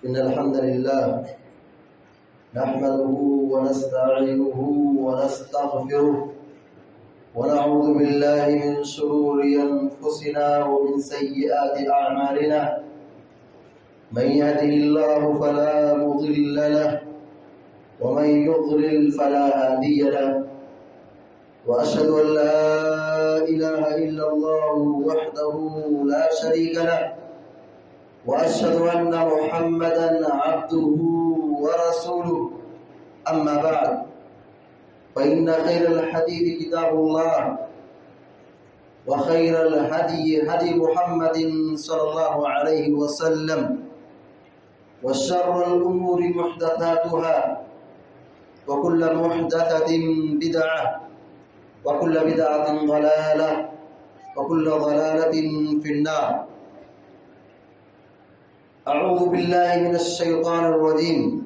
إن الحمد لله نحمده ونستعينه ونستغفره ونعوذ بالله من شرور أنفسنا ومن سيئات أعمالنا. من يهده الله فلا مضل له ومن يضلل فلا هادي له. وأشهد أن لا إله إلا الله وحده لا شريك له وأشهد أن محمدا عبده ورسوله. أما بعد فإن خير الحديث كتاب الله وخير الهدي هدي محمد صلى الله عليه وسلم وشر الأمور محدثاتها وكل محدثة بدعة وكل بدعة ضلالة وكل ضلالة في النار. أعوذ بالله من الشيطان الرجيم.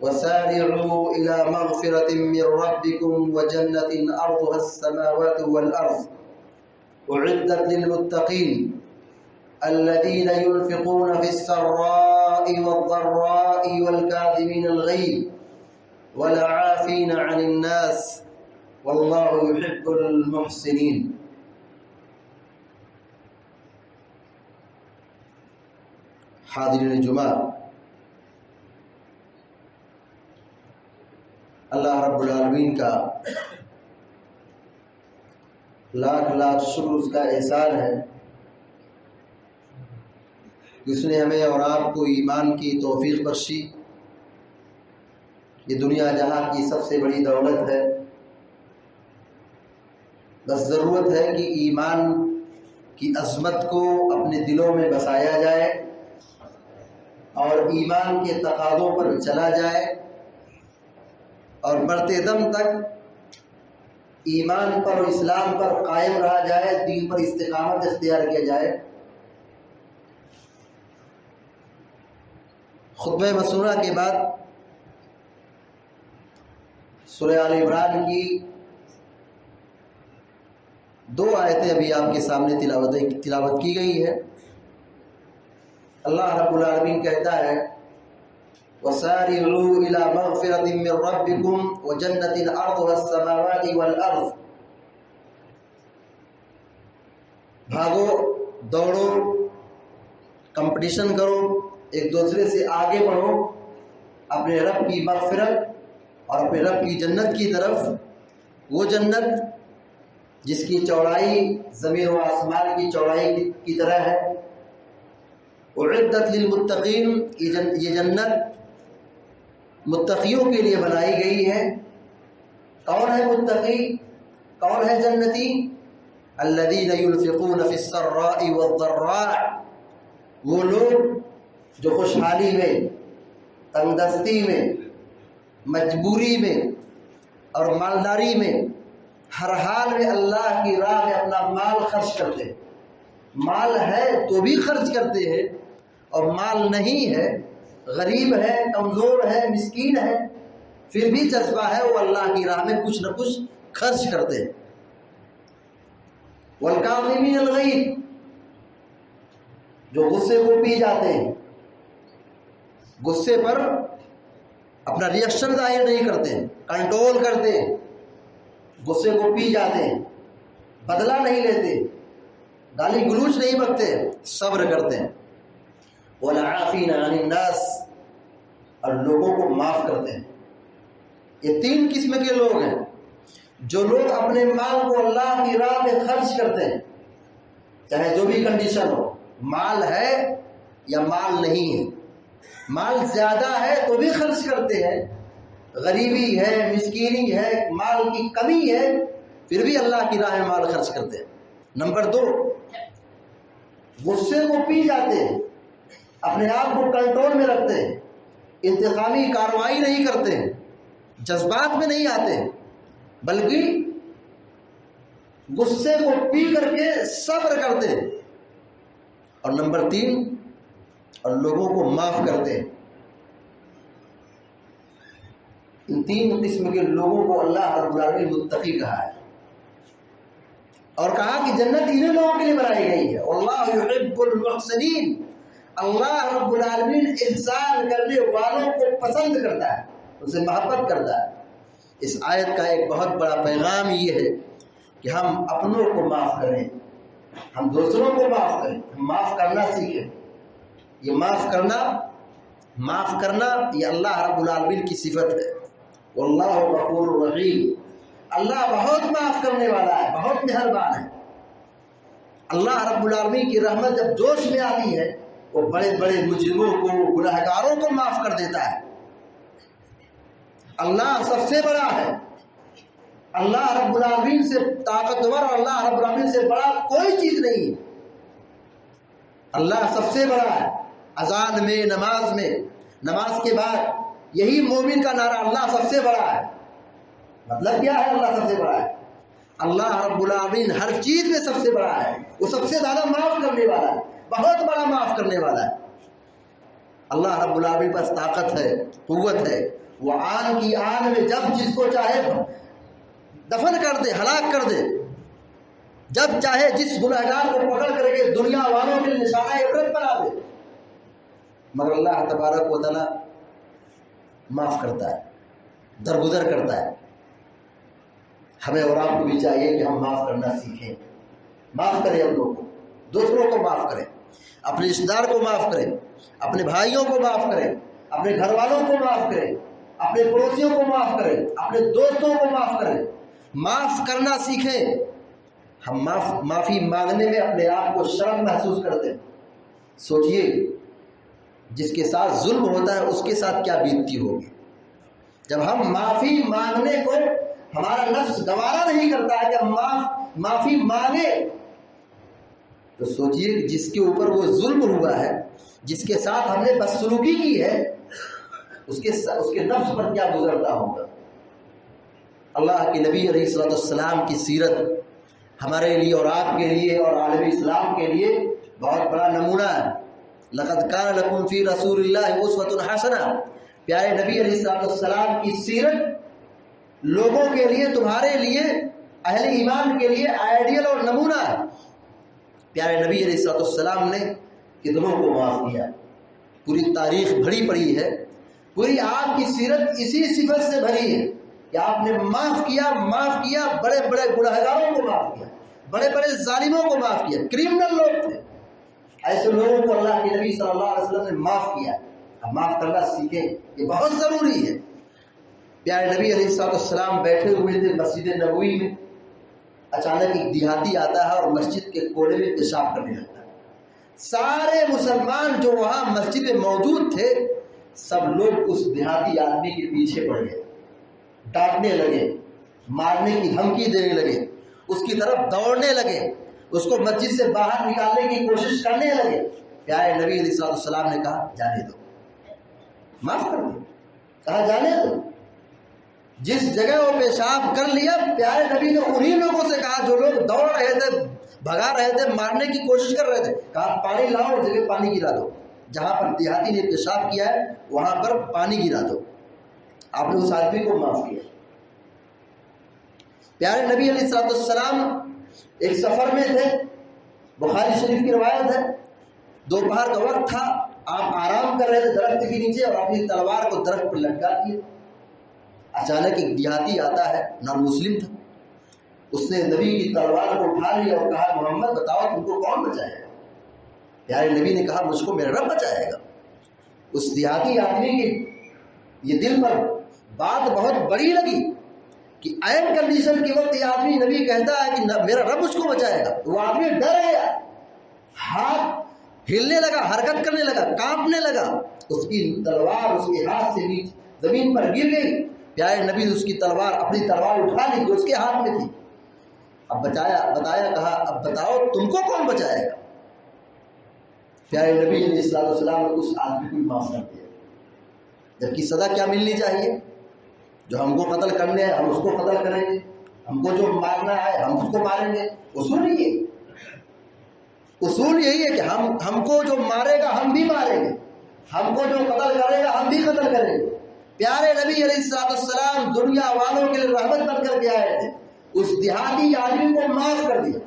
وسارعوا إلى مغفرة من ربكم وجنة أرضها السماوات والأرض أعدت للمتقين الذين ينفقون في السراء والضراء والكاظمين الغيظ والعافين عن الناس والله يحب المحسنين. حاضرین جمعہ، اللہ رب العالمین کا لاکھ لاکھ شکر، اس کا احسان ہے کہ اس نے ہمیں اور آپ کو ایمان کی توفیق بخشی. یہ دنیا جہاں کی سب سے بڑی دولت ہے، بس ضرورت ہے کہ ایمان کی عظمت کو اپنے دلوں میں بسایا جائے اور ایمان کے تقاضوں پر چلا جائے اور مرتے دم تک ایمان پر اور اسلام پر قائم رہا جائے، دین پر استقامت اختیار کیا جائے. خطبہ مسنونہ کے بعد سورہ آل عمران کی 2 آیتیں ابھی آپ کے سامنے تلاوت کی گئی ہے. اللہ رب العالمین کہتا ہے وَسَارِعُوا إِلَى مَغْفِرَةٍ مِّن رَبِّكُمْ وَجَنَّةٍ أَرْضُهَا السَّمَاوَاتِ وَالْأَرْضُ. بھاگو، دوڑو، کمپٹیشن کرو، ایک دوسرے سے آگے بڑھو اپنے رب کی مغفرت اور اپنے رب کی جنت کی طرف. وہ جنت جس کی چوڑائی زمین و آسمان کی چوڑائی کی طرح ہے. اعدت للمتقین، یہ جنت متقیوں کے لیے بنائی گئی ہے. کون ہے متقی؟ کون ہے جنتی؟ الذین ينفقون فی السراء والضراء، وہ لوگ جو خوشحالی میں، تنگ دستی میں، مجبوری میں اور مالداری میں، ہر حال میں اللہ کی راہ میں اپنا مال خرچ کرتے ہیں. مال ہے تو بھی خرچ کرتے ہیں، اور مال نہیں ہے، غریب ہے، کمزور ہے، مسکین ہے، پھر بھی جذبہ ہے وہ اللہ کی راہ میں کچھ نہ کچھ خرچ کرتے ہیں. والکاظمین الغیظ، جو غصے کو پی جاتے ہیں، غصے پر اپنا ریئیکشن ظاہر نہیں کرتے، کنٹرول کرتے، غصے کو پی جاتے ہیں، بدلہ نہیں لیتے، گالی گلوچ نہیں بکتے، صبر کرتے ہیں. والعافین عن الناس، اور لوگوں کو معاف کرتے ہیں. یہ 3 قسم کے لوگ ہیں. جو لوگ اپنے مال کو اللہ کی راہ میں خرچ کرتے ہیں، چاہے جو بھی کنڈیشن ہو، مال ہے یا مال نہیں ہے، مال زیادہ ہے تو بھی خرچ کرتے ہیں، غریبی ہے، مسکینی ہے، مال کی کمی ہے، پھر بھی اللہ کی راہ میں مال خرچ کرتے ہیں. نمبر 2، غصے کو پی جاتے ہیں، اپنے آپ کو کنٹرول میں رکھتے ہیں، انتقامی کارروائی نہیں کرتے، جذبات میں نہیں آتے، بلکہ غصے کو پی کر کے صبر کرتے ہیں. اور نمبر 3، اور لوگوں کو معاف کرتے ہیں. ان 3 قسم کے لوگوں کو اللہ رب العالمین متقی کہا ہے. اور کہا کہ جنت انہیں لوگوں کے لیے بنائی گئی ہے. واللہ یحب المحسنین، اللہ رب العالمین احسان کرنے والوں کو پسند کرتا ہے، اسے محبت کرتا ہے۔ اس آیت کا ایک بہت بڑا پیغام یہ ہے کہ ہم اپنوں کو معاف کریں، ہم دوسروں کو معاف کریں، ہم معاف کرنا سیکھیں۔ یہ معاف کرنا یہ اللہ رب العالمین کی صفت ہے۔ واللہ غفور رحیم، اللہ بہت معاف کرنے والا ہے، بہت مہربان ہے۔ اللہ رب العالمین کی رحمت جب جوش میں آتی ہے وہ بڑے بڑے مجرموں کو، گنہگاروں کو معاف کر دیتا ہے۔ اللہ سب سے بڑا ہے، اللہ رب العالمین سے طاقتور اور اللہ رب العالمین سے بڑا کوئی چیز نہیں۔ اللہ سب سے بڑا ہے۔ اذان میں، نماز کے بعد یہی مومن کا نعرہ، اللہ سب سے بڑا ہے۔ مطلب کیا ہے اللہ سب سے بڑا ہے؟ اللہ رب العالمین ہر چیز میں سب سے بڑا ہے، وہ سب سے زیادہ معاف کرنے والا ہے، بہت بڑا معاف کرنے والا ہے۔ اللہ رب العالمین پاس طاقت ہے، قوت ہے، وہ آن کی آن میں جب جس کو چاہے دفن کر دے، ہلاک کر دے، جب چاہے جس گنہگار کو پکڑ کر کے دنیا والوں کے لیے نشانہ عبرت بنا دے۔ مگر اللہ تبارک و تعالیٰ معاف کرتا ہے، درگزر کرتا ہے۔ ہمیں اور آپ کو بھی چاہیے کہ ہم معاف کرنا سیکھیں، معاف کریں ہم لوگ کو، دوسروں کو معاف کریں، اپنے رشتہ دار کو معاف کریں، اپنے بھائیوں کو معاف کریں، اپنے گھر والوں کو معاف کریں، اپنے پڑوسیوں کو معاف کریں، اپنے دوستوں کو معاف کریں۔ معاف کرنا سیکھیں۔ ہم معافی مانگنے میں اپنے آپ کو شرم محسوس کرتے ہیں۔ سوچئے جس کے ساتھ ظلم ہوتا ہے اس کے ساتھ کیا بیتتی ہوگی۔ جب ہم معافی مانگنے کو ہمارا نفس گوارا نہیں کرتا ہے کہ ہم معافی مانگے، تو سوچئے کہ جس کے اوپر وہ ظلم ہوا ہے، جس کے ساتھ ہم نے بدسلوکی کی ہے، اس کے نفس پر کیا گزرتا ہوگا۔ اللہ کے نبی علیہ الصلوۃ والسلام کی سیرت ہمارے لیے اور آپ کے لیے اور عالم اسلام کے لیے بہت بڑا نمونہ ہے۔ لقد کان لکم فی رسول اللہ اسوۃ حسنہ، پیارے نبی علیہ الصلوۃ والسلام کی سیرت لوگوں کے لیے، تمہارے لیے، اہل ایمان کے لیے آئیڈیل اور نمونہ ہے۔ پیارے نبی علیہ الصلوۃ والسلام نے کتنوں کو معاف کیا، پوری تاریخ بھری پڑی ہے، پوری آپ کی سیرت اسی صفت سے بھری ہے کہ آپ نے معاف کیا، بڑے بڑے گنہگاروں کو معاف کیا، بڑے بڑے ظالموں کو معاف کیا، کریمنل لوگ تھے، ایسے لوگوں کو اللہ کے نبی صلی اللہ علیہ وسلم نے معاف کیا۔ ہم معاف کرنا سیکھیں، یہ بہت ضروری ہے۔ پیارے نبی علیہ الصلوۃ والسلام بیٹھے ہوئے تھے مسجد نبوی میں، اچانک ایک دیہاتی آتا ہے اور مسجد کے کونے میں پیشاب کرنے لگتا ہے۔ سارے مسلمان جو وہاں مسجد میں موجود تھے سب لوگ اس دیہاتی آدمی کے پیچھے پڑ گئے، ڈانٹنے لگے، مارنے کی دھمکی دینے لگے، اس کی طرف دوڑنے لگے، اس کو مسجد سے باہر نکالنے کی کوشش کرنے لگے۔ پیارے نبی علیہ الصلوۃ والسلام نے کہا جانے دو، معاف کر دو، کہا جانے دو۔ جس جگہ وہ پیشاب کر لیا، پیارے نبی نے انہی لوگوں سے کہا جو لوگ دوڑ رہے تھے، بھگا رہے تھے، مارنے کی کوشش کر رہے تھے، کہا پانی لاؤ اور جگہ پانی گرا دو، جہاں پر دیہاتی نے پیشاب کیا ہے وہاں پر پانی گرا دو۔ آپ نے اس آدمی کو معاف کیا۔ پیارے نبی علیہ الصلوۃ والسلام ایک سفر میں تھے، بخاری شریف کی روایت ہے، دوپہر کا وقت تھا، آپ آرام کر رہے تھے درخت کے نیچے اور اپنی تلوار کو درخت پر لٹکا دیے۔ اچانک ایک دیہاتی آتا ہے، نان مسلم تھا، اس نے نبی کی تلوار کو اٹھا لیا اور کہا محمد بتاؤ تم کو کون بچائے گا؟ پیارے نبی نے کہا مجھ کو میرا رب بچائے گا۔ اس دیہاتی آدمی کی یہ دل پر بات بہت بڑی لگی کہ عین کنڈیشن کے وقت یہ آدمی نبی کہتا ہے کہ میرا رب اس کو بچائے گا۔ وہ آدمی ڈر گیا، ہاتھ ہلنے لگا، حرکت کرنے لگا، کانپنے لگا، اس کی تلوار اس کے ہاتھ سے نیچے زمین پر گر گئی۔ پیارے نبی نے اس کی تلوار، اپنی تلوار اٹھا لی جو اس کے ہاتھ میں تھی، اب بتایا کہا اب بتاؤ تم کو کون بچائے گا؟ پیارے نبی علیہ الصلوۃ والسلام نے اس آدمی کو معاف کر دیا۔ جبکہ سزا کیا ملنی چاہیے؟ جو ہم کو قتل کرنے ہیں ہم اس کو قتل کریں گے، ہم کو جو مارنا ہے ہم اس کو ماریں گے۔ اصول یہی ہے کہ ہم کو جو مارے گا ہم بھی ماریں گے، ہم کو جو قتل کرے گا ہم بھی قتل کریں گے۔ پیارے نبی علیہ الصلوۃ والسلام دنیا والوں کے لیے رحمت بن کر کے آئے تھے، اس دیہاتی آدمی کو معاف کر دیا۔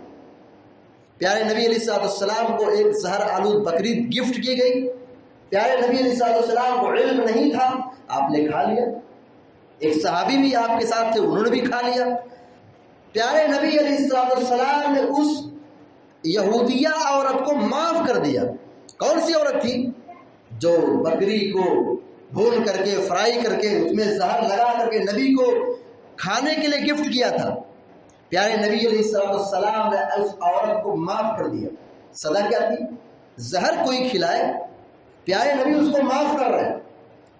پیارے نبی علیہ السلام کو ایک زہر آلود بکری گفٹ کی گئی. پیارے نبی علیہ السلام کو علم نہیں تھا، آپ نے کھا لیا. ایک صحابی بھی آپ کے ساتھ تھے، انہوں نے بھی کھا لیا. پیارے نبی علیہ السلام نے اس یہودیہ عورت کو معاف کر دیا. کون سی عورت تھی؟ جو بکری کو بھون کر کے فرائی کر کے اس میں زہر لگا کر کے نبی کو کھانے کے لیے گفٹ کیا تھا. پیارے نبی علیہ السلام نے اس عورت کو معاف کر دیا. سزا کیا تھی؟ زہر کوئی کھلائے، پیارے نبی اس کو معاف کر رہے ہیں.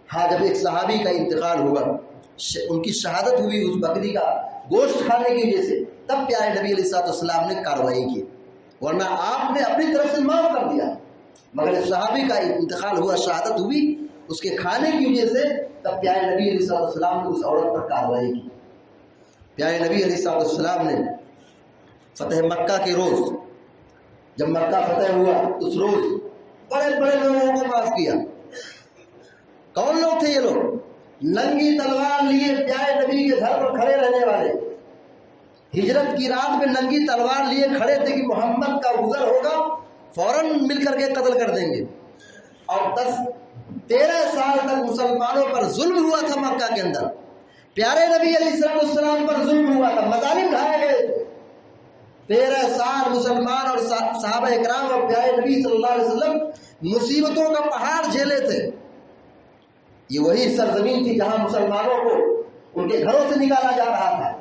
ہاں جب ایک صحابی کا انتقال ہوا، ان کی شہادت ہوئی اس بکری کا گوشت کھانے کی وجہ سے، تب پیارے نبی علیہ السلام نے کارروائی کی، ورنہ آپ نے اپنی طرف سے معاف کر دیا. مگر صحابی کا انتقال ہوا، شہادت ہوئی اس کے کھانے کی وجہ سے، تب پیارے نبی علیہ السلام نے اس عورت پر کارروائی کی. پیارے نبی علیہ السلام نے فتح مکہ کے روز، جب مکہ فتح ہوا اس روز بڑے بڑے لوگوں کو معاف کیا. کون لوگ تھے یہ لوگ؟ ننگی تلوار لیے پیارے نبی کے گھر پر کھڑے رہنے والے، ہجرت کی رات میں ننگی تلوار لیے کھڑے تھے کہ محمد کا گزر ہوگا فوراً مل کر کے قتل کر دیں گے. اور 13 سال تک مسلمانوں پر ظلم ہوا تھا مکہ کے اندر. پیارے نبی علیہ السلام پر ظلم ہوا تھا، مظالم ڈھائے گئے تھے. 13 سال مسلمان اور صحابہ اکرام اور پیارے نبی صلی اللہ علیہ وسلم مصیبتوں کا پہاڑ جھیلے تھے. یہ وہی سرزمین تھی جہاں مسلمانوں کو ان کے گھروں سے نکالا جا رہا تھا،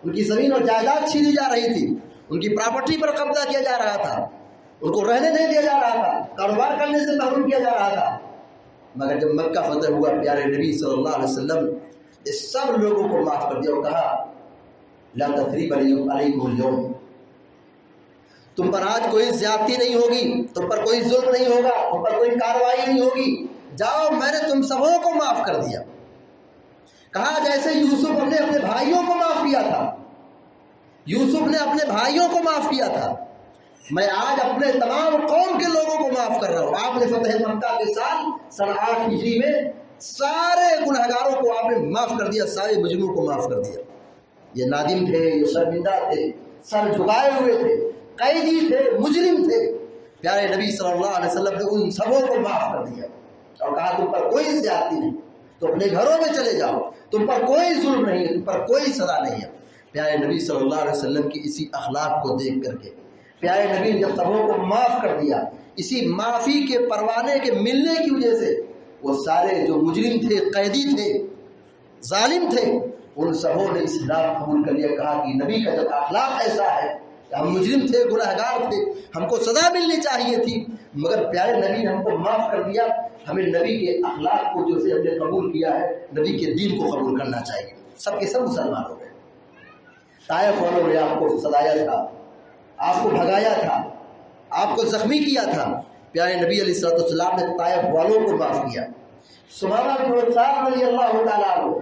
ان کی زمین اور جائیداد چھینی جا رہی تھی، ان کی پراپرٹی پر قبضہ کیا جا رہا تھا، ان کو رہنے نہیں دیا جا رہا تھا، کاروبار کرنے سے محروم کیا جا رہا تھا. مگر جب مکہ فتح ہوا، پیارے نبی صلی اللہ علیہ وسلم نے سب لوگوں کو معاف کر دیا اور کہا لا تثریب علیکم اليوم، تم پر آج کوئی زیادتی نہیں ہوگی، تم پر کوئی ظلم نہیں ہوگا، تم پر کوئی کارروائی نہیں ہوگی، جاؤ میں نے تم سبوں کو معاف کر دیا. کہا جیسے یوسف نے اپنے بھائیوں کو معاف کیا تھا، یوسف نے اپنے بھائیوں کو معاف کیا تھا، میں آج اپنے تمام قوم کے لوگوں کو معاف کر رہا ہوں. آپ نے فتح مکہ کے سال سن 8 ہجری میں سارے گنہگاروں کو آپ نے معاف کر دیا، سارے مجرموں کو معاف کر دیا. یہ نادم تھے، یہ شرمندہ تھے، سر جھکائے ہوئے تھے، قیدی تھے، مجرم تھے، پیارے نبی صلی اللہ علیہ وسلم نے ان سبوں کو معاف کر دیا اور کہا تم پر کوئی زیادتی نہیں، تو اپنے گھروں میں چلے جاؤ، تم پر کوئی ظلم نہیں ہے، تم پر کوئی سزا نہیں ہے. پیارے نبی صلی اللہ علیہ وسلم کی اسی اخلاق کو دیکھ کر کے پیارے نبی نے جب سبوں کو معاف کر دیا، اسی معافی کے پروانے کے ملنے کی وجہ سے وہ سارے جو مجرم تھے، قیدی تھے، ظالم تھے، ان سبوں نے اسلام قبول کر لیا. کہا کہ نبی کا جب اخلاق ایسا ہے، ہم مجرم تھے، گنہگار تھے، ہم کو سزا ملنی چاہیے تھی، مگر پیارے نبی نے ہم کو معاف کر دیا. ہمیں نبی کے اخلاق کو جو سے ہم نے قبول کیا ہے، نبی کے دین کو قبول کرنا چاہیے. سب کے سب مسلمان ہو گئے. طائف والوں نے آپ کو ستایا تھا، آپ کو بھگایا تھا، آپ کو زخمی کیا تھا، پیارے نبی علیہ السلام نے طائف والوں کو معاف کیا. ثمامہ بن عثال رضی اللہ تعالیٰ عنہ،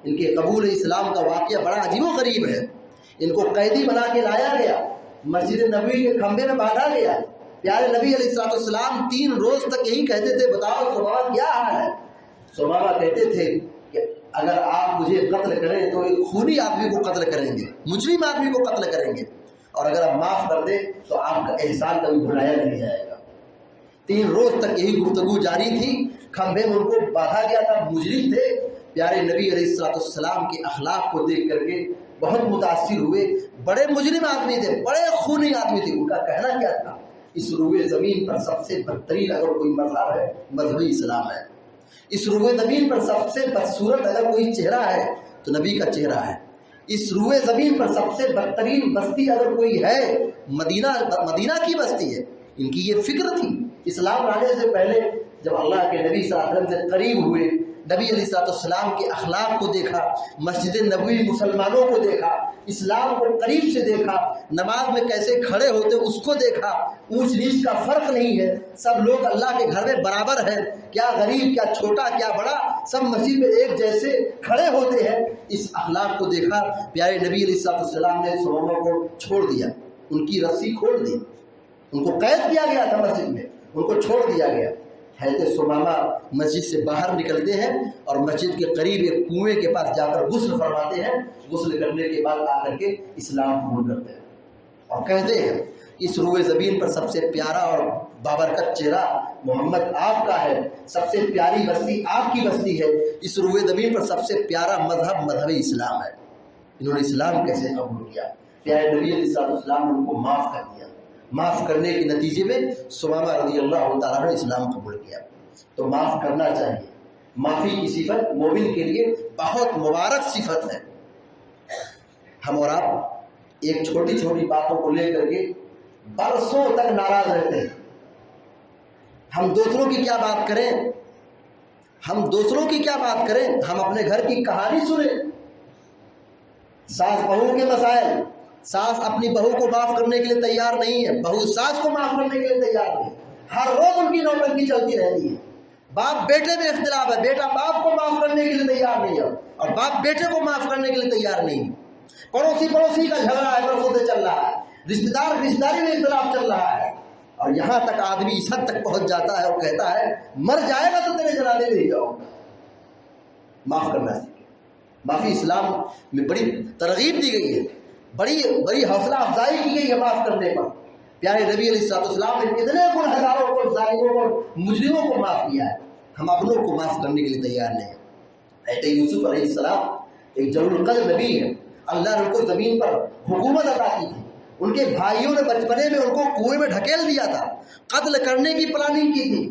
ان کے قبول اسلام کا واقعہ بڑا عجیب و غریب ہے. ان کو قیدی بنا کے لایا گیا، مسجد نبوی کے کھمبے میں باندھا گیا. پیارے نبی علیہ السلام 3 روز تک یہی کہتے تھے بتاؤ ثمامہ کیا حال ہے. ثمامہ کہتے تھے کہ اگر آپ مجھے قتل کریں تو ایک خونی آدمی کو قتل کریں گے، مجرم آدمی کو قتل کریں گے، اور اگر آپ معاف کر دیں تو آپ کا احسان کبھی بھلایا نہیں جائے گا. 3 روز تک یہی گفتگو جاری تھی. کھمبے میں ان کو باندھا گیا تھا، مجرم تھے. پیارے نبی علیہ السلام کے اخلاق کو دیکھ کر کے بہت متاثر ہوئے. بڑے مجرم آدمی تھے، بڑے خونی آدمی تھے. ان کا کہنا کیا تھا؟ اس روئے زمین پر سب سے بدترین اگر کوئی مذہب ہے، مذہب اسلام ہے. اس روئے زمین پر سب سے بدصورت اگر کوئی چہرہ ہے تو نبی کا چہرہ ہے. اس روئے زمین پر سب سے بدترین بستی اگر کوئی ہے، مدینہ کی بستی ہے. ان کی یہ فکر تھی. اسلام لانے سے پہلے جب اللہ کے نبی صلی اللہ علیہ وسلم سے قریب ہوئے، نبی علیہ السلام کے اخلاق کو دیکھا، مسجد نبوی مسلمانوں کو دیکھا، اسلام کو قریب سے دیکھا، نماز میں کیسے کھڑے ہوتے اس کو دیکھا. اونچ نیچ کا فرق نہیں ہے، سب لوگ اللہ کے گھر میں برابر ہیں، کیا غریب، کیا چھوٹا، کیا بڑا، سب مسجد میں ایک جیسے کھڑے ہوتے ہیں. اس اخلاق کو دیکھا. پیارے نبی علیہ السلام نے ثمامہ کو چھوڑ دیا، ان کی رسی کھول دی. ان کو قید کیا گیا تھا مسجد میں، ان کو چھوڑ دیا گیا. حضرت ثمامہ مسجد سے باہر نکلتے ہیں اور مسجد کے قریب ایک کنویں کے پاس جا کر غسل فرماتے ہیں. غسل کرنے کے بعد آ کر کے اسلام قبول کرتے ہیں اور کہتے ہیں اس روئے زمین پر سب سے پیارا اور بابرکت چہرہ محمد آپ کا ہے، سب سے پیاری بستی آپ کی بستی ہے، اس روئے زمین پر سب سے پیارا مذہب مذہب اسلام ہے۔ انہوں نے اسلام کیسے قبول کیا؟ پیارے نبی علیہ السلام نے ان کو معاف کر دیا، معاف کرنے کے نتیجے میں ثمامہ رضی اللہ تعالیٰ نے اسلام قبول کیا۔ تو معاف کرنا چاہیے، معافی کی صفت مومن کے لیے بہت مبارک صفت ہے۔ ہم اور آپ ایک چھوٹی چھوٹی باتوں کو لے کر کے برسوں تک ناراض رہتے ہیں۔ ہم دوسروں کی کیا بات کریں، ہم دوسروں کی کیا بات کریں، ہم اپنے گھر کی کہانی سنیں، ساس بہو کے مسائل، ساس اپنی بہو کو معاف کرنے کے لیے تیار نہیں ہے، بہو ساس کو معاف کرنے کے لیے تیار نہیں ہے، ہر روز ان کی نوٹنکی چلتی رہتی ہے۔ باپ بیٹے میں اختلاف ہے، بیٹا باپ کو معاف کرنے کے لیے تیار نہیں ہے اور باپ بیٹے کو معاف کرنے کے لیے تیار نہیں ہے۔ پڑوسی کا جھگڑا ہے، برسوں سے چل رہا ہے، رشتہ داری میں اختلاف چل رہا ہے، اور یہاں تک آدمی اس حد تک پہنچ جاتا ہے اور کہتا ہے مر جائے گا تو تیرے جنازے میں ہی جاؤں گا۔ معاف کرنا سیکھیں۔ معافی اسلام میں بڑی ترغیب دی گئی ہے، بڑی حوصلہ افزائی کی گئی ہے معاف کرنے پر۔ پیارے نبی علیہ السلام نے کتنے گنہگاروں کو، ظالموں اور مجرموں کو معاف کیا ہے، ہم اپنوں کو معاف کرنے کے لیے تیار نہیں ہیں۔ حضرت یوسف علیہ السلام ایک جلیل القدر نبی ہے، اللہ نے ان کو زمین پر حکومت عطا کی تھی، ان کے بھائیوں نے بچپنے میں ان کو کنویں میں ڈھکیل دیا تھا، قتل کرنے کی پلاننگ کی تھی،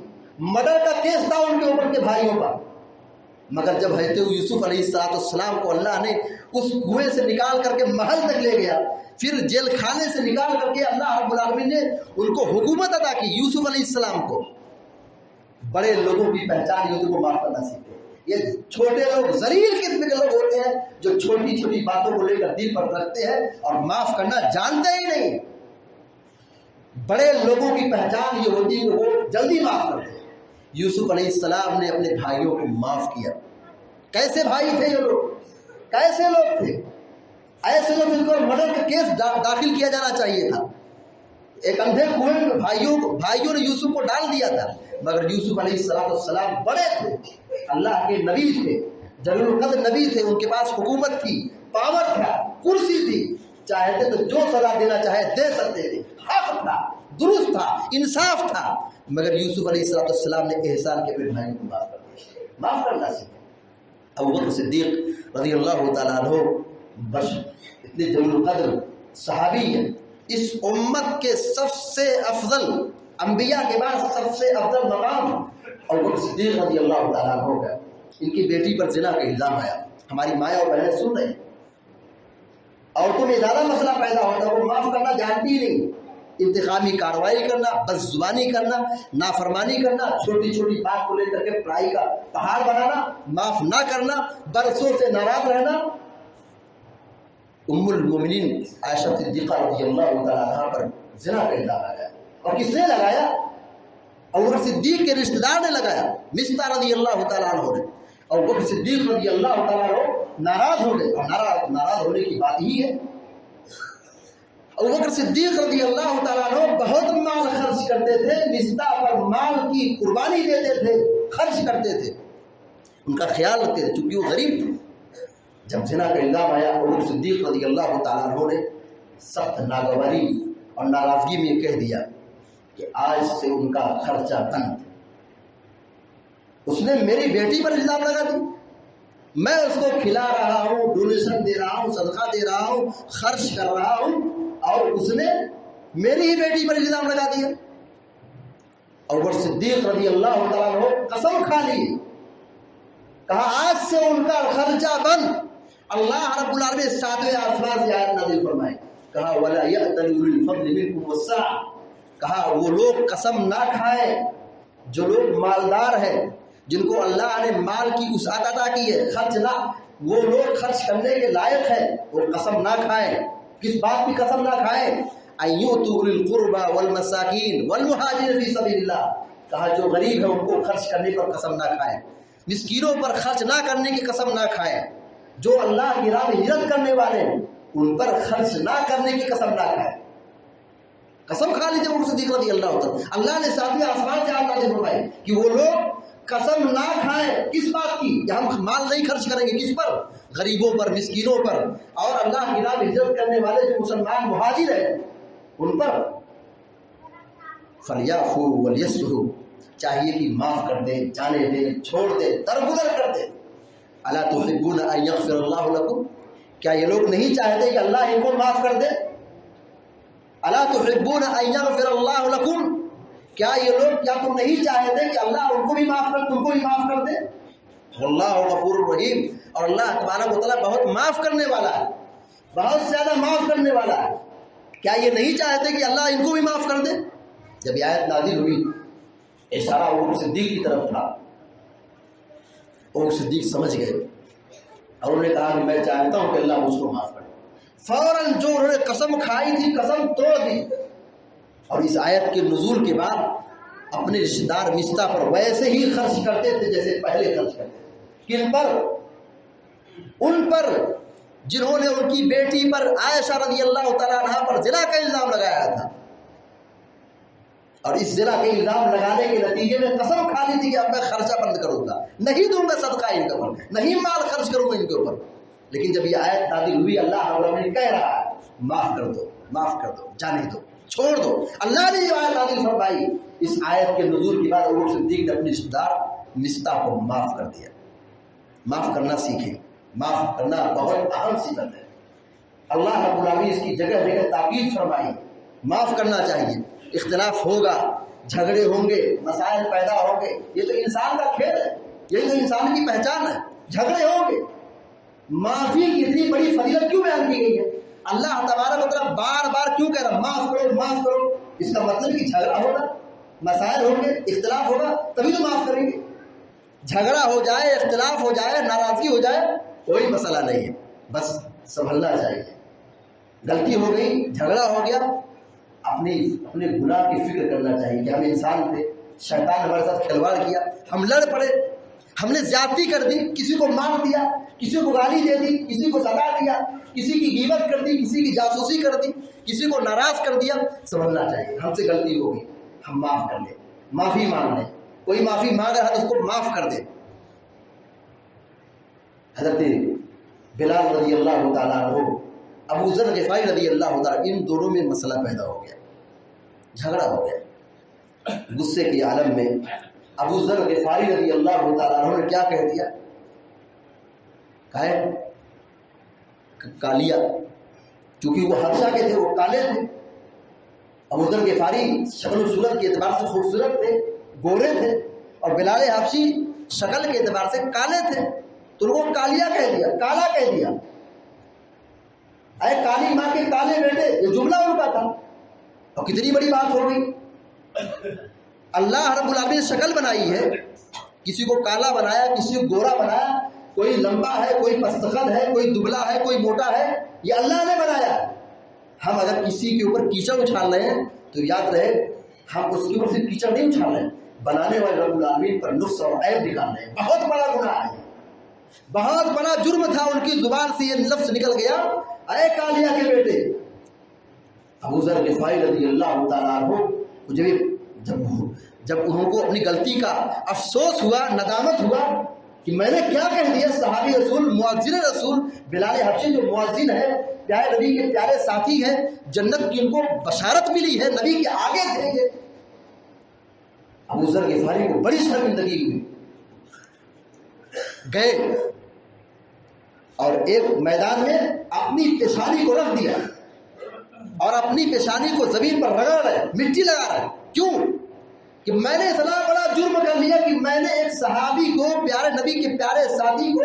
مرڈر کا کیس تھا ان کے اوپر کے بھائیوں پر، مگر جب حضرت یوسف علیہ السلام کو اللہ نے اس کنویں سے نکال کر کے محل تک لے گیا، پھر جیل خانے سے نکال کر کے اللہ رب العالمین نے ان کو حکومت عطا کی، یوسف علیہ السلام کو، بڑے لوگوں کی پہچان یوسف کو معاف کرنا سیکھے۔ یہ چھوٹے لوگ ذلیل قسم کے لوگ ہوتے ہیں جو چھوٹی چھوٹی باتوں کو لے کر دل پر رکھتے ہیں اور معاف کرنا جانتے ہی نہیں۔ بڑے لوگوں کی پہچان یہ ہوتی ہے کہ وہ جلدی معاف کرتے ہیں۔ یوسف علیہ السلام نے اپنے بھائیوں کو معاف کیا۔ کیسے بھائی تھے یہ لوگ، کیسے لوگ تھے؟ ایسے لوگ جن کو مرڈر کا کیس داخل کیا جانا چاہیے تھا۔ ایک اندھے کنویں میں بھائیوں نے یوسف کو ڈال دیا تھا، مگر یوسف علیہ السلام بڑے تھے، اللہ کے نبی تھے، جلیل القدر نبی تھے، ان کے پاس حکومت تھی، پاور تھا، کرسی تھی، چاہتے تو جو سزا دینا چاہے دے سکتے تھے، حق تھا، درست تھا، انصاف تھا، مگر یوسف علیہ السلام نے احسان کے اپنے بھائیوں کو معاف کر دیا۔ معاف کرنا سیکھیں۔ ابوبکر صدیق رضی اللہ تعالیٰ عنہ بس اتنے جلیل القدر صحابی ہیں، اس امت کے سب سے افضل انبیاء کے بعد سب سے افضل مقام ابوبکر صدیق رضی اللہ تعالیٰ عنہ کا۔ ان کی بیٹی پر زنا کا الزام آیا، ہماری مائیں اور بہنیں سن رہے ہیں، عورتوں میں زیادہ مسئلہ پیدا ہوتا ہے، وہ معاف کرنا جانتی ہی نہیں، انتقامی کارروائی کرنا، بد زبانی کرنا، نافرمانی کرنا، چھوٹی چھوٹی بات کو لے کر کے پڑائی کا پہاڑ بنانا، معاف نہ کرنا، برسوں سے ناراض رہنا۔ ام المومنین عائشہ صدیقہ رضی اللہ تعالیٰ عنہ پر زنا کا الزام لگایا، اور کس نے لگایا؟ ابوبکر صدیق کے رشتہ دار نے لگایا، مصطح رضی اللہ تعالیٰ عنہ نے۔ ابوبکر صدیق رضی اللہ تعالیٰ عنہ ناراض ہو گئے، اور ناراض ہونے کی بات ہی ہے۔ ابوبکر صدیق رضی اللہ تعالیٰ عنہ بہت مال خرچ کرتے تھے، مصطح پر مال کی قربانی دیتے تھے، خرچ کرتے تھے، ان کا خیال رکھتے تھے، چونکہ وہ غریب تھے۔ جب زنا کا الزام آیا، ابوبکر صدیق رضی اللہ تعالیٰ عنہ نے سخت ناگواری اور ناراضگی میں یہ کہہ دیا کہ آج سے ان کا خرچہ بند۔ اس نے میری بیٹی پر الزام لگا دی، میں اس کو کھلا رہا ہوں، ڈونیشن دے رہا ہوں، صدقہ دے رہا ہوں، خرچ کر رہا ہوں، اور اس نے میری ہی بیٹی پر الزام لگا دیا۔ ابوبکر صدیق رضی اللہ تعالیٰ عنہ قسم کھا لی، کہا آج سے ان کا خرچہ بند۔ اللہ رب العالمین 7ویں آسمان سے آیت نازل فرمائے، کہا وَلَا يَأْتَلِ أُولِي الْفَضْلِ مِنْكُمْ وَالسَّعَةِ، کہا وہ لوگ قسم نہ کھائیں جو لوگ مالدار ہیں، جن کو اللہ نے مال کی وسعت عطا کی ہے، خرچ نہ، وہ لوگ خرچ کرنے کے لائق ہیں، وہ قسم نہ کھائیں۔ کس بات کی قسم نہ کھائیں؟ أَن يُؤْتُوا أُولِي الْقُرْبَى وَالْمَسَاكِينَ وَالْمُهَاجِرِينَ فِي سَبِيلِ اللَّهِ، کہا جو غریب ہیں ان کو خرچ کرنے پر قسم نہ کھائیں، مسکینوں پر خرچ نہ کرنے کی قسم نہ کھائیں، جو اللہ کی راہ میں ہجرت کرنے والے ہیں ان پر خرچ نہ کرنے کی قسم نہ کھائیں۔ قسم کھا لیجیے ابوبکر صدیق رضی اللہ تعالیٰ۔ اللہ نے 7ویں آسمان سے آیت نازل فرمائی کہ وہ لوگ قسم نہ کھائیں، کس بات کی؟ کہ ہم مال نہیں خرچ کریں گے، کس پر؟ غریبوں پر، مسکینوں پر، اور اللہ کی راہ میں ہجرت کرنے والے جو مسلمان مہاجر ہیں ان پر۔ فلیعفوا ولیصفحوا، چاہیے کہ معاف کر دے، جانے دے، چھوڑ دے، درگزر کر دے۔ الا تحبون ان یغفر اللہ لکم، کیا یہ لوگ نہیں چاہتے کہ اللہ ان کو معاف کر دے؟ الا تحبون ان یغفر اللہ لکم، کیا یہ لوگ، کیا تم نہیں چاہتے کہ اللہ ان کو بھی معاف کر، تم کو بھی معاف کر دے؟ اللہ غفور الرحیم، اور اللہ تبارک و تعالیٰ بہت معاف کرنے والا ہے، بہت زیادہ معاف کرنے والا ہے۔ کیا یہ نہیں چاہتے کہ اللہ ان کو بھی معاف کر دے؟ جب یہ آیت نازل ہوئی، اشارہ ابو صدیق کی طرف تھا، ابو صدیق سمجھ گئے اور انہوں نے کہا کہ میں چاہتا ہوں کہ اللہ مجھ کو معاف کر دے۔ فوراً جو انہوں نے قسم کھائی تھی، قسم توڑ دی، اور اس آیت کے نزول کے بعد اپنے رشتہ دار مستہ پر ویسے ہی خرچ کرتے تھے جیسے پہلے خرچ کرتے تھے۔ کن پر؟ ان پر جنہوں نے ان کی بیٹی پر، عائشہ رضی اللہ تعالیٰ عنہا پر زنا کا الزام لگایا تھا، اور اس زنا کے الزام لگانے کے نتیجے میں قسم کھا لی تھی کہ اب میں خرچہ بند کروں گا، نہیں دوں گا صدقہ ان کے اوپر، نہیں مال خرچ کروں گا ان کے اوپر۔ لیکن جب یہ آیت نازل ہوئی، اللہ رب العالمین کہہ رہا ہے معاف کر دو، معاف کر دو، جانے دو، چھوڑ دو۔ اللہ نے یہ آیت نازل فرمائی، اس آیت کے نزول کے بعد ابو صدیق نے اپنے رشتہ دار مستہ کو معاف کر دیا۔ معاف کرنا سیکھیں، معاف کرنا بہت اہم صفت ہے۔ اللہ رب العالمین اس کی جگہ جگہ تاکید فرمائی، معاف کرنا چاہیے۔ اختلاف ہوگا، جھگڑے ہوں گے، مسائل پیدا ہوں گے، یہ تو انسان کا کھیل ہے، یہی تو انسان کی پہچان ہے، جھگڑے ہوں گے۔ معافی کی اتنی بڑی فضیلت کیوں بیان کی گئی ہے؟ اللہ تبارک و تعالیٰ بار بار کیوں کہہ رہا معاف کرو، معاف کرو؟ اس کا مطلب کہ جھگڑا ہوگا، مسائل ہوں گے، اختلاف ہوگا، تبھی تو معاف کریں گے۔ جھگڑا ہو جائے، اختلاف ہو جائے، ناراضگی ہو جائے، کوئی مسئلہ نہیں ہے، بس سنبھلنا چاہیے۔ غلطی ہو گئی، جھگڑا ہو گیا، اپنے گناہ کی فکر کرنا چاہیے کہ ہم انسان تھے، شیطان ہمارے ساتھ کھلواڑ کیا، ہم لڑ پڑے، ہم نے زیادتی کر دی، کسی کو مار دیا، کسی کو گالی دے دی، کسی کو ستا دیا، کسی کی غیبت کر دی، کسی کی جاسوسی کر دی، کسی کو ناراض کر دیا۔ سمجھنا چاہیے ہم سے غلطی ہو گئی، ہم معاف کر لیں، معافی مانگ لیں۔ کوئی معافی مانگ رہا ہے تو اس کو معاف کر دے۔ حضرت بلال رضی اللہ تعالیٰ عنہ، ابو ذر غفاری رضی اللہ تعالیٰ، ان دونوں میں مسئلہ پیدا ہو گیا، جھگڑا ہو گیا۔ غصے کے عالم میں ابو ذر غفاری رضی اللہ تعالیٰ عنہ نے کیا کہہ دیا؟ کہے کالیا، چونکہ وہ حبشہ کے تھے، وہ کالے تھے۔ ابو ذر غفاری شکل و صورت کے اعتبار سے خوبصورت تھے، گورے تھے، اور بلال حبشی شکل کے اعتبار سے کالے تھے، تو ان کو کالیا کہہ دیا، کالا کہہ دیا۔ اے کالی ماں کے کالے بیٹے، یہ جملہ ان کا تھا، اور کتنی بڑی بات ہو گئی۔ اللہ رب العالمین نے شکل بنائی ہے، کسی کو کالا بنایا، کسی کو گورا بنایا، کوئی لمبا ہے، کوئی پستقد ہے، کوئی دبلا ہے، کوئی موٹا ہے، یہ اللہ نے بنایا۔ ہم اگر کسی کے اوپر کیچڑ اچھال رہے ہیں تو یاد رہے ہم اس کے اوپر سے کیچڑ نہیں اچھال رہے ہیں، بنانے والے رب العالمین پر نقص اور عیب نکال رہے ہیں۔ بہت بڑا گناہ ہے، بہت بڑا جرم تھا۔ ان کی زبان سے یہ لفظ نکل گیا، اے کالیا کے بیٹے۔ ابو ذر غفاری رضی اللہ تعالیٰ عنہ جب انہوں کو اپنی غلطی کا افسوس ہوا، ندامت ہوا کہ میں نے کیا کہہ دیا، صحابی رسول، مؤذن رسول بلال حبشی جو مؤذن ہے، پیارے نبی کے پیارے ساتھی ہیں، جنت کی ان کو بشارت ملی ہے، نبی کے آگے تھے یہ۔ ابو ذر غفاری کو بڑی شرمندگی ہوئی، گئے اور ایک میدان میں اپنی پیشانی کو رکھ دیا اور اپنی پیشانی کو زمین پر رگڑ رہے، مٹی لگا رہے۔ کیوں؟ کہ میں نے اتنا بڑا جرم کر لیا کہ میں نے ایک صحابی کو، پیارے نبی کے پیارے ساتھی کو،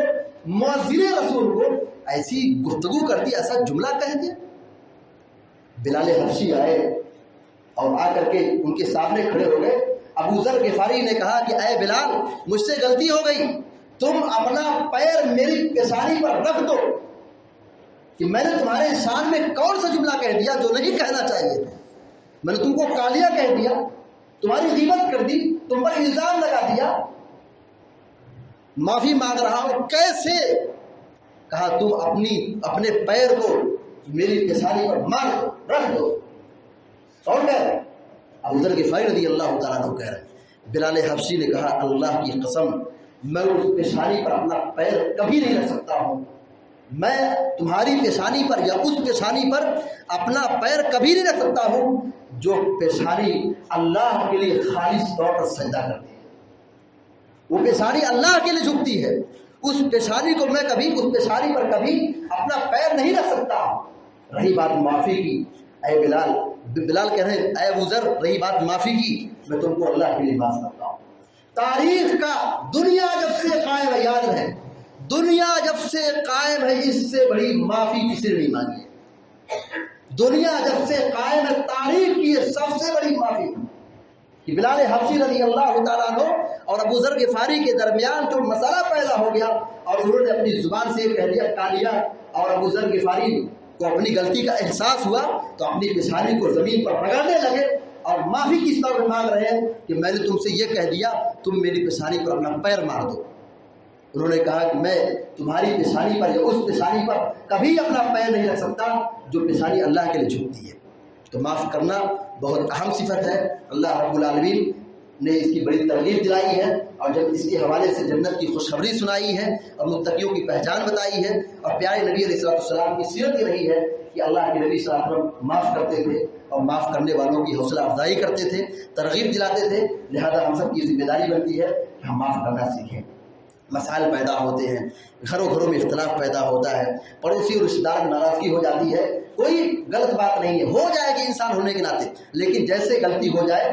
مؤذن رسول کو ایسی گفتگو کر دی، ایسا جملہ کہہ دیا۔ بلال حبشی آئے اور آ کر کے ان کے سامنے کھڑے ہو گئے۔ ابو ذر غفاری نے کہا کہ اے بلال، مجھ سے غلطی ہو گئی، تم اپنا پیر میری پیشانی پر رکھ دو کہ میں نے تمہارے شان میں کون سا جملہ کہہ دیا جو نہیں کہنا چاہیے تھا۔ میں نے تم کو کالیا کہہ دیا، تمہاری غیبت کر دی، تم پر الزام لگا دیا، معافی مانگ رہا ہوں۔ کیسے؟ کہا تم اپنے پیر کو میری پیشانی پر مار دو، رکھ دو۔ کون کہہ رہے؟ ابو ذر غفاری رضی اللہ تعالیٰ عنہ کہہ رہے۔ بلال حبشی نے کہا اللہ کی قسم میں اس پیشانی پر اپنا پیر کبھی نہیں رکھ سکتا ہوں میں تمہاری پیشانی پر یا اس پیشانی پر اپنا پیر کبھی نہیں رکھ سکتا ہوں جو پیشانی اللہ کے لیے خالص طور پر سجدہ کرتی ہے، وہ پیشانی اللہ کے لیے جھکتی ہے، اس پیشانی کو میں کبھی، اس پیشانی پر کبھی اپنا پیر نہیں رکھ سکتا۔ رہی بات معافی کی، اے بلال کہہ رہے ہیں اے ابو ذر، رہی بات معافی کی، میں تم کو اللہ کے لیے معاف کرتا ہوں۔ تاریخ کا دنیا جب سے قائم ہے، یاد رہے دنیا جب سے قائم ہے اس سے بڑی معافی کسی نے نہیں مانگی ہے۔ دنیا جب سے قائم ہے تاریخ کی یہ سب سے بڑی معافی کہ بلال حبشی رضی اللہ تعالیٰ عنہ اور ابو ذر غفاری کے درمیان جو مسئلہ پیدا ہو گیا اور انہوں نے اپنی زبان سے کہہ دیا کالیا، اور ابو ذر غفاری کو اپنی غلطی کا احساس ہوا تو اپنی پیشانی کو زمین پر رگڑنے لگے اور معافی کس طور پہ مانگ رہے ہیں کہ میں نے تم سے یہ کہہ دیا تم میری پیشانی پر اپنا پیر مار دو۔ انہوں نے کہا کہ میں تمہاری پیشانی پر یا اس پیشانی پر کبھی اپنا پیر نہیں رکھ سکتا جو پیشانی اللہ کے لیے جھکتی ہے۔ تو معاف کرنا بہت اہم صفت ہے، اللہ رب العالمین نے اس کی بڑی ترغیب دلائی ہے، اور جب اس کے حوالے سے جنت کی خوشخبری سنائی ہے اور متقیوں کی پہچان بتائی ہے، اور پیارے نبی علیہ السلام کی سیرت یہ رہی ہے کہ اللہ کے نبی صلی اللہ علیہ وسلم معاف کرتے تھے اور معاف کرنے والوں کی حوصلہ افزائی کرتے تھے، ترغیب دلاتے تھے۔ لہذا ہم سب کی ذمہ داری بنتی ہے کہ ہم معاف کرنا سیکھیں۔ مسائل پیدا ہوتے ہیں، گھروں میں اختلاف پیدا ہوتا ہے، پڑوسی اور رشتہ دار میں ناراضگی ہو جاتی ہے، کوئی غلط بات نہیں ہے، ہو جائے گی انسان ہونے کے ناطے، لیکن جیسے غلطی ہو جائے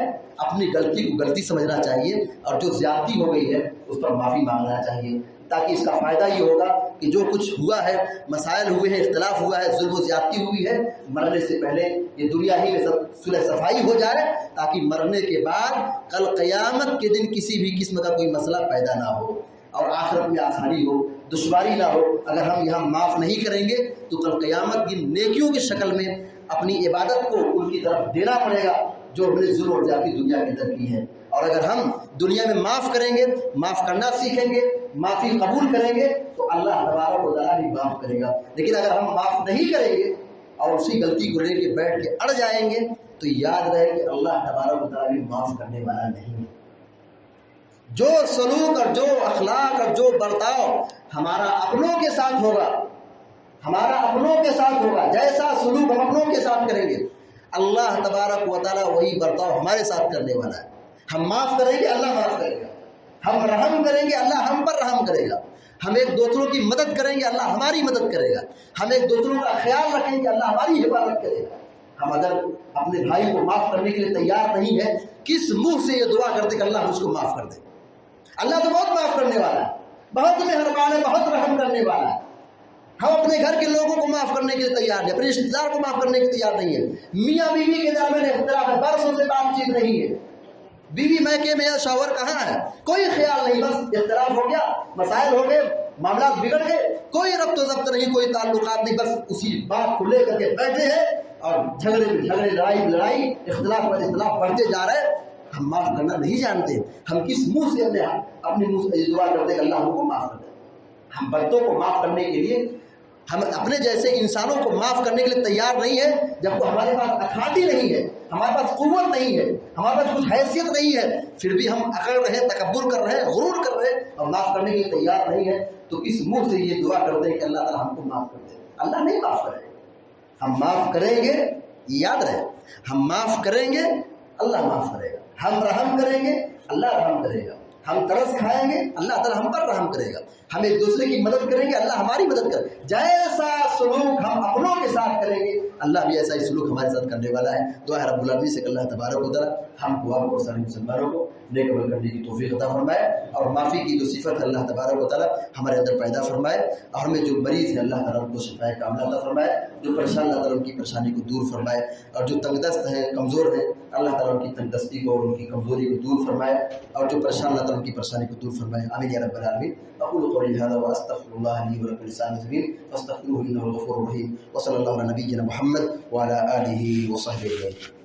اپنی غلطی کو غلطی سمجھنا چاہیے اور جو زیادتی ہو گئی ہے اس پر معافی مانگنا چاہیے، تاکہ اس کا فائدہ یہ ہوگا کہ جو کچھ ہوا ہے، مسائل ہوئے ہیں، اختلاف ہوا ہے، ظلم و زیادتی ہوئی ہے، مرنے سے پہلے یہ دنیا ہی میں صلح صفائی ہو جائے، تاکہ مرنے کے بعد کل قیامت کے دن کسی بھی قسم کا کوئی مسئلہ پیدا نہ ہو اور آخرت میں آسانی ہو، دشواری نہ ہو۔ اگر ہم یہاں معاف نہیں کریں گے تو کل قیامت کی نیکیوں کی شکل میں اپنی عبادت کو ان کی طرف دینا پڑے گا جو ہم نے ظلم اور زیادتی دنیا کے اندر کی ہے۔ اور اگر ہم دنیا میں معاف کریں گے، معاف کرنا سیکھیں گے، معافی قبول کریں گے تو اللہ تبارک و تعالیٰ بھی معاف کرے گا۔ لیکن اگر ہم معاف نہیں کریں گے اور اسی غلطی کو لے کے بیٹھ کے اڑ جائیں گے تو یاد رہے کہ اللہ تبارک و تعالیٰ بھی معاف کرنے والا نہیں ہے۔ جو سلوک اور جو اخلاق اور جو برتاؤ ہمارا اپنوں کے ساتھ ہوگا، ہمارا اپنوں کے ساتھ ہوگا، جیسا سلوک ہم اپنوں کے ساتھ کریں گے اللہ تبارک و تعالیٰ وہی برتاؤ ہمارے ساتھ کرنے والا ہے۔ ہم معاف کریں گے اللہ معاف کرے گا، ہم رحم کریں گے اللہ ہم پر رحم کرے گا، ہم ایک دوسروں کی مدد کریں گے اللہ ہماری مدد کرے گا، ہم ایک دوسروں کا خیال رکھیں گے اللہ ہماری حفاظت کرے گا۔ ہم اگر اپنے بھائی کو معاف کرنے کے لیے تیار نہیں ہے، کس منہ سے یہ دعا کرتے کہ اللہ مجھ کو معاف کر دے؟ اللہ تو بہت معاف کرنے والا ہے، بہت مہربان ہے، بہت رحم کرنے والا ہے۔ ہم اپنے گھر کے لوگوں کو معاف کرنے کے لیے تیار نہیں، اپنے رشتہ دار کو معاف کرنے کے لیے تیار نہیں ہے۔ میاں بیوی کے درمیان اختلاف ہے، برسوں سے بات چیت نہیں ہے، بیوی میکے میں یا شوہر کہاں ہے، کوئی خیال نہیں، بس اختلاف ہو گیا، مسائل ہو گئے، معاملات بگڑ گئے، کوئی ربط و ضبط نہیں، کوئی تعلقات نہیں، بس اسی بات کو لے کر کے بیٹھے ہیں اور جھگڑے پہ جھگڑے، لڑائی پہ لڑائی، اختلاف پر اختلاف بڑھتے جا رہے ہیں۔ ہم معاف کرنا نہیں جانتے، ہم کس منہ سے اپنے منہ سے دعا کرتے کہ اللہ ہم کو معاف کر دے۔ ہم بندوں کو معاف کرنے کے لیے، ہم اپنے جیسے انسانوں کو معاف کرنے کے لیے تیار نہیں ہے جب تو ہمارے پاس اتھارٹی نہیں ہے، ہمارے پاس قوت نہیں ہے، ہمارے پاس کچھ حیثیت نہیں ہے، پھر بھی ہم اکڑ رہے، تکبر کر رہے، غرور کر رہے اور معاف کرنے کے لیے تیار نہیں ہے، تو اس منہ سے یہ دعا کرتے ہیں کہ اللہ تعالیٰ ہم کو معاف کر دے۔ اللہ نہیں معاف کرے گا، ہم معاف کریں گے، یاد رہے، ہم معاف کریں گے اللہ معاف کرے گا، ہم رحم کریں گے اللہ رحم کرے گا، ہم ترس کھائیں گے اللہ تعالیٰ ہم پر رحم کرے گا، ہم ایک دوسرے کی مدد کریں گے اللہ ہماری مدد کرے گا۔ جیسا سلوک ہم اپنوں کے ساتھ کریں گے اللہ بھی ایسا ہی سلوک ہمارے ساتھ کرنے والا ہے۔ دعا ہے رب العالمین سے کہ اللہ تبارک و تعالیٰ ہم کو آپ کو سارے مسلمانوں کو نیک عمل کرنے کی توفیق عطا فرمائے، اور معافی کی جو صفت ہے اللہ تبارک و تعالیٰ ہمارے اندر پیدا فرمائے، اور ہمیں جو مریض ہے اللہ تعالیٰ ان کو شفائے کاملہ عطا فرمائے، جو پریشان اللہ تعالیٰ ان کی پریشانی کو دور فرمائے، اور جو تنگ دست ہیں، کمزور ہیں، اللہ تعالیٰ ان کی تنگ دستی کو اور ان کی کمزوری کو دور فرمائے، اور جو پریشان اللہ تعالیٰ ان کی پریشانی کو دور فرمائے۔ آمین یا رب العالمین۔ اقول قولی هذا واستغفر الله لي ولكم ولسائر المسلمين فاستغفروه انه الغفور الرحيم، وصلى الله على نبينا محمد وعلى اله وصحبه اجمعين۔